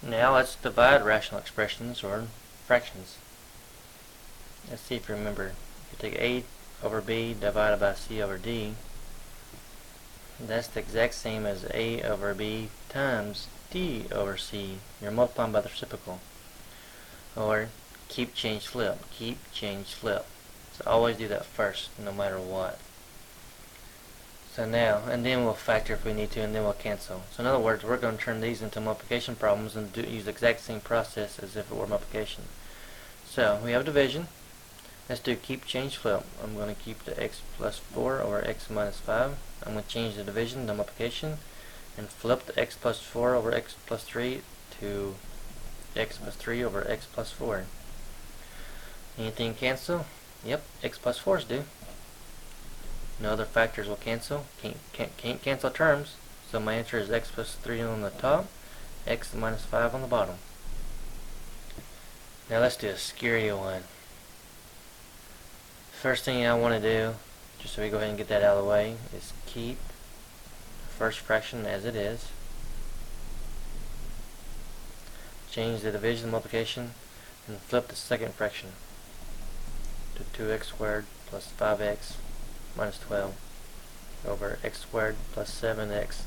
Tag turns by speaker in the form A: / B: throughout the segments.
A: Now let's divide rational expressions or fractions. Let's see if you remember. If you take a over b divided by c over d, that's the exact same as a over b times d over c. You're multiplying by the reciprocal. Or keep, change, flip. Keep, change, flip. So always do that first, no matter what. So now, and then we'll factor if we need to, and then we'll cancel. So in other words, we're going to turn these into multiplication problems and use the exact same process as if it were multiplication. So we have division. Let's do keep, change, flip. I'm going to keep the x plus 4 over x minus 5. I'm going to change the division to multiplication and flip the x plus 4 over x plus 3 to x plus 3 over x plus 4. Anything cancel? Yep, x plus 4's do. No other factors will cancel. Can't cancel terms. So my answer is x plus 3 on the top, x minus 5 on the bottom. Now let's do a scary one. First thing I want to do, just so we go ahead and get that out of the way, is keep the first fraction as it is. Change the division multiplication and flip the second fraction to 2x squared plus 5x minus 12 over x squared plus 7x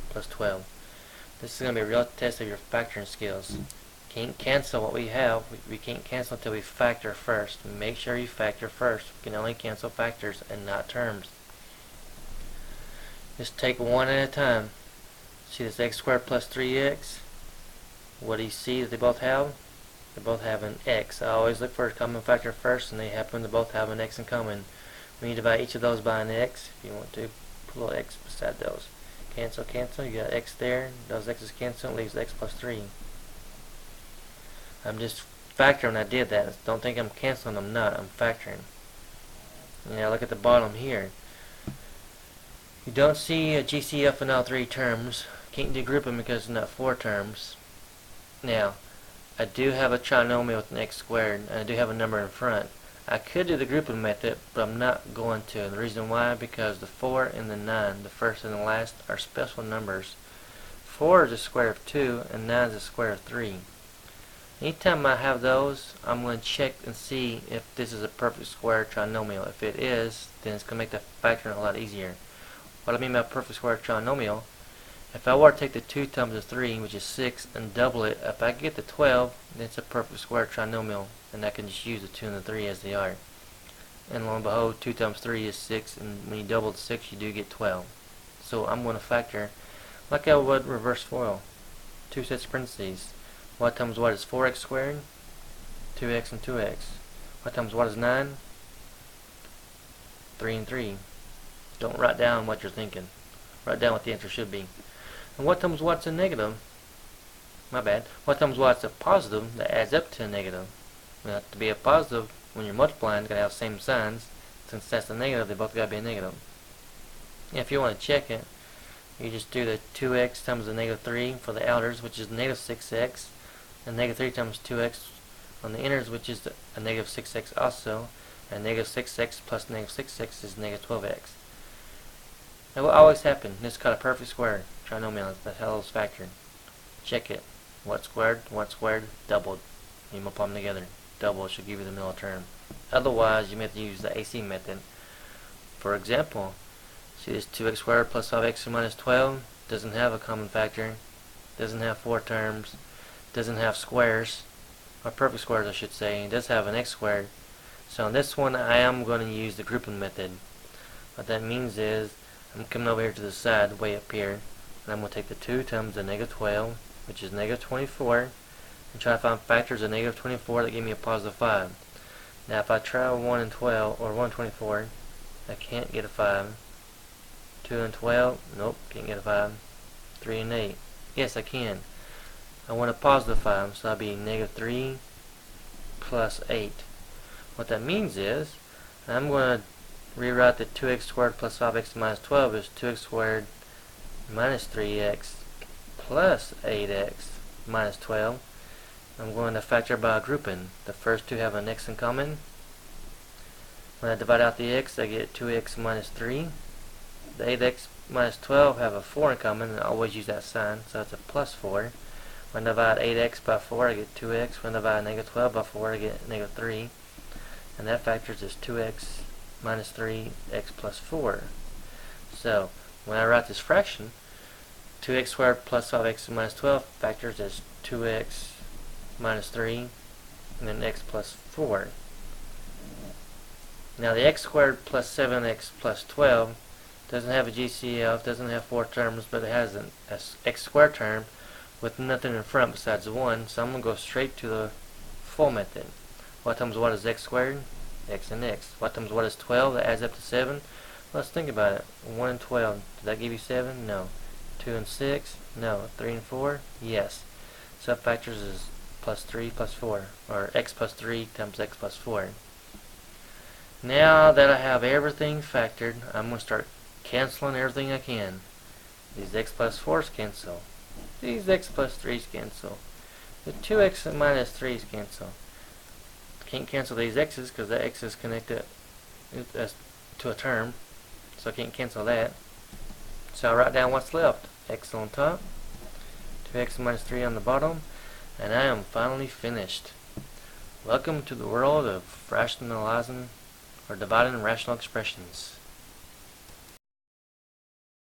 A: plus 12. This is going to be a real test of your factoring skills. Can't cancel what we have. We can't cancel until we factor first. Make sure you factor first. We can only cancel factors and not terms. Just take one at a time. See this x squared plus 3x? What do you see that they both have? They both have an x. I always look for a common factor first, and they happen to both have an x in common. When you divide each of those by an x, if you want to, put a little x beside those. Cancel, cancel. You got x there. Those x's cancel. It leaves x plus 3. I'm just factoring when I did that. Don't think I'm canceling. I'm not. I'm factoring. Now look at the bottom here. You don't see a GCF in all three terms. Can't do grouping because it's not 4 terms. Now, I do have a trinomial with an x squared, and I do have a number in front. I could do the grouping method, but I'm not going to. And the reason why, because the 4 and the 9, the first and the last, are special numbers. 4 is the square of 2, and 9 is the square of 3. Anytime I have those, I'm going to check and see if this is a perfect square trinomial. If it is, then it's going to make the factoring a lot easier. What I mean by perfect square trinomial, if I were to take the 2 times the 3, which is 6, and double it, if I get the 12, then it's a perfect square trinomial, and I can just use the 2 and the 3 as they are. And lo and behold, 2 times 3 is 6, and when you double the 6, you do get 12. So I'm going to factor like I would reverse FOIL. 2 sets of parentheses. What times what is 4x squared? 2x and 2x. What times what is 9? 3 and 3. Don't write down what you're thinking. Write down what the answer should be. And what times what's a negative? My bad. What times what's a positive that adds up to a negative? Now, to be a positive, when you're multiplying, it's going to have the same signs. Since that's a negative, they both got to be a negative. And if you want to check it, you just do the 2x times the negative 3 for the outers, which is negative 6x. And negative 3 times 2x on the inners, which is a negative 6x also. And negative 6x plus negative 6x is negative 12x. Now what always happen? This is called a perfect square trinomial. That's how it's factored. Check it. What squared, doubled. You multiply them together. Double should give you the middle term. Otherwise, you may have to use the AC method. For example, see this 2x squared plus 5x minus 12 doesn't have a common factor. Doesn't have 4 terms. Doesn't have squares. Or perfect squares, I should say. It does have an x squared. So on this one, I am going to use the grouping method. What that means is, I'm coming over here to the side, way up here, and I'm going to take the 2 times the negative 12, which is negative 24, and try to find factors of negative 24 that give me a positive 5. Now if I try 1 and 12, or 1 and 24, I can't get a 5. 2 and 12, nope, can't get a 5. 3 and 8, yes I can. I want a positive 5, so that'll be negative 3 plus 8. What that means is, I'm going to rewrite the 2x squared plus 5x minus 12 as 2x squared minus 3x plus 8x minus 12. I'm going to factor by grouping. The first two have an x in common. When I divide out the x, I get 2x minus 3. The 8x minus 12 have a 4 in common, and I always use that sign, so it's a plus 4. When I divide 8x by 4, I get 2x. When I divide negative 12 by 4, I get negative 3. And that factors as 2x minus 3x plus 4. So, when I write this fraction, 2x squared plus 5x minus 12 factors as 2x minus 3, and then x plus 4. Now the x squared plus 7x plus 12 doesn't have a GCF, doesn't have 4 terms, but it has an x squared term with nothing in front besides 1, so I'm going to go straight to the full method. What times what is x squared? X and x. What times what is 12? That adds up to 7. Let's think about it. 1 and 12. Does that give you 7? No. 2 and 6? No. 3 and 4? Yes. So factors is plus 3 plus 4. Or x plus 3 times x plus 4. Now that I have everything factored, I'm going to start canceling everything I can. These x plus 4's cancel. These x plus 3's cancel. The 2x minus 3's cancel. Can't cancel these x's because that x is connected to a term, so I can't cancel that. So I write down what's left. X on top, 2x minus 3 on the bottom, and I am finally finished. Welcome to the world of rationalizing or dividing rational expressions.